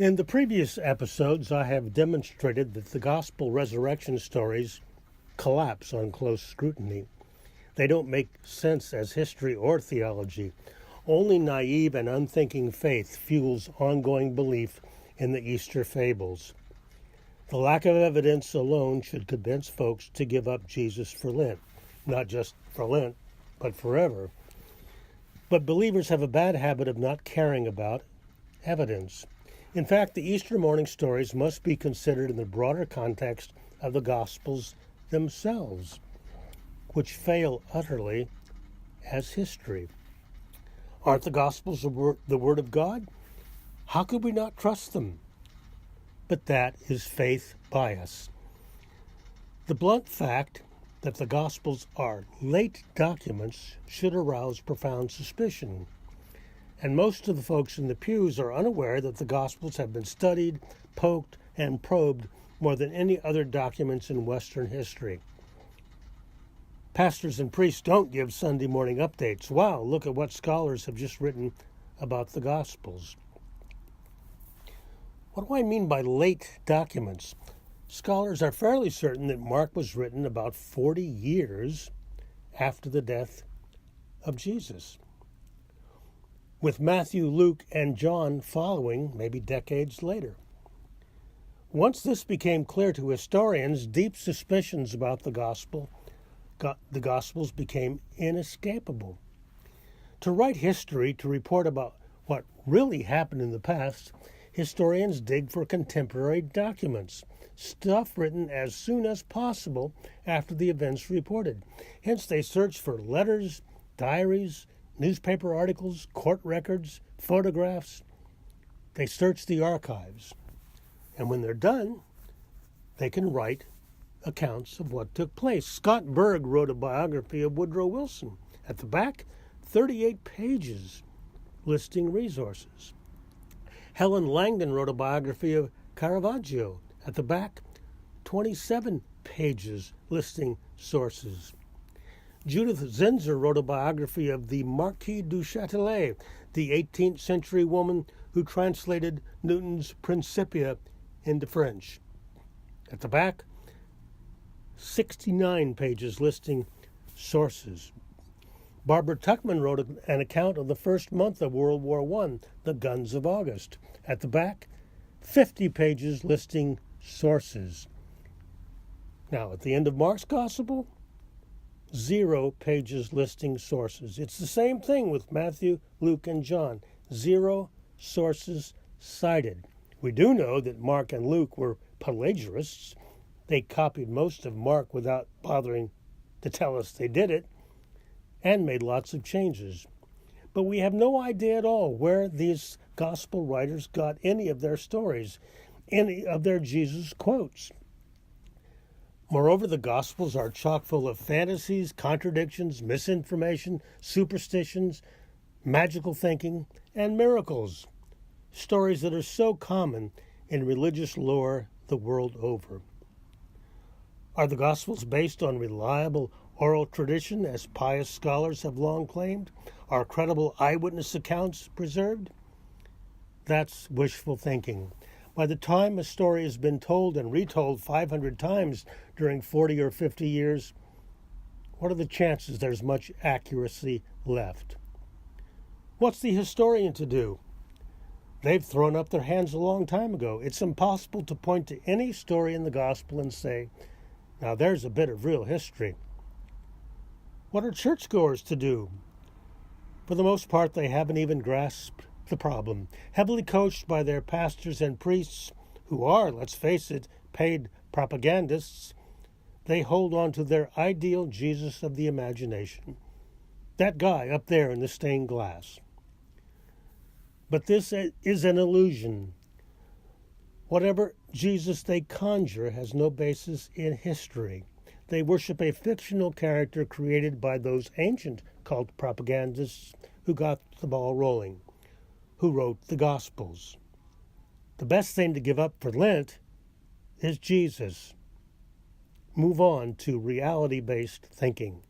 In the previous episodes, I have demonstrated that the gospel resurrection stories collapse on close scrutiny. They don't make sense as history or theology. Only naive and unthinking faith fuels ongoing belief in the Easter fables. The lack of evidence alone should convince folks to give up Jesus for Lent. Not just for Lent, but forever. But believers have a bad habit of not caring about evidence. In fact, the Easter morning stories must be considered in the broader context of the Gospels themselves, which fail utterly as history. Aren't the Gospels the Word of God? How could we not trust them? But that is faith bias. The blunt fact that the Gospels are late documents should arouse profound suspicion. And most of the folks in the pews are unaware that the Gospels have been studied, poked, and probed more than any other documents in Western history. Pastors and priests don't give Sunday morning updates. Wow, look at what scholars have just written about the Gospels. What do I mean by late documents? Scholars are fairly certain that Mark was written about 40 years after the death of Jesus, with Matthew, Luke, and John following maybe decades later. Once this became clear to historians, deep suspicions about the Gospels became inescapable. To write history, to report about what really happened in the past, historians dig for contemporary documents, stuff written as soon as possible after the events reported. Hence, they search for letters, diaries, newspaper articles, court records, photographs. They search the archives. And when they're done, they can write accounts of what took place. Scott Berg wrote a biography of Woodrow Wilson. At the back, 38 pages listing resources. Helen Langdon wrote a biography of Caravaggio. At the back, 27 pages listing sources. Judith Zinzer wrote a biography of the Marquis du Châtelet, the 18th century woman who translated Newton's Principia into French. At the back, 69 pages listing sources. Barbara Tuchman wrote an account of the first month of World War I, the Guns of August. At the back, 50 pages listing sources. Now, at the end of Mark's Gospel, 0 pages listing sources. It's the same thing with Matthew, Luke, and John. 0 sources cited. We do know that Mark and Luke were plagiarists. They copied most of Mark without bothering to tell us they did it, and made lots of changes. But we have no idea at all where these gospel writers got any of their stories, any of their Jesus quotes. Moreover, the Gospels are chock full of fantasies, contradictions, misinformation, superstitions, magical thinking, and miracles, stories that are so common in religious lore the world over. Are the Gospels based on reliable oral tradition, as pious scholars have long claimed? Are credible eyewitness accounts preserved? That's wishful thinking. By the time a story has been told and retold 500 times during 40 or 50 years, what are the chances there's much accuracy left? What's the historian to do? They've thrown up their hands a long time ago. It's impossible to point to any story in the gospel and say, now there's a bit of real history. What are churchgoers to do? For the most part, they haven't even grasped the problem. Heavily coached by their pastors and priests, who are, let's face it, paid propagandists, they hold on to their ideal Jesus of the imagination. That guy up there in the stained glass. But this is an illusion. Whatever Jesus they conjure has no basis in history. They worship a fictional character created by those ancient cult propagandists who got the ball rolling, who wrote the Gospels. The best thing to give up for Lent is Jesus. Move on to reality-based thinking.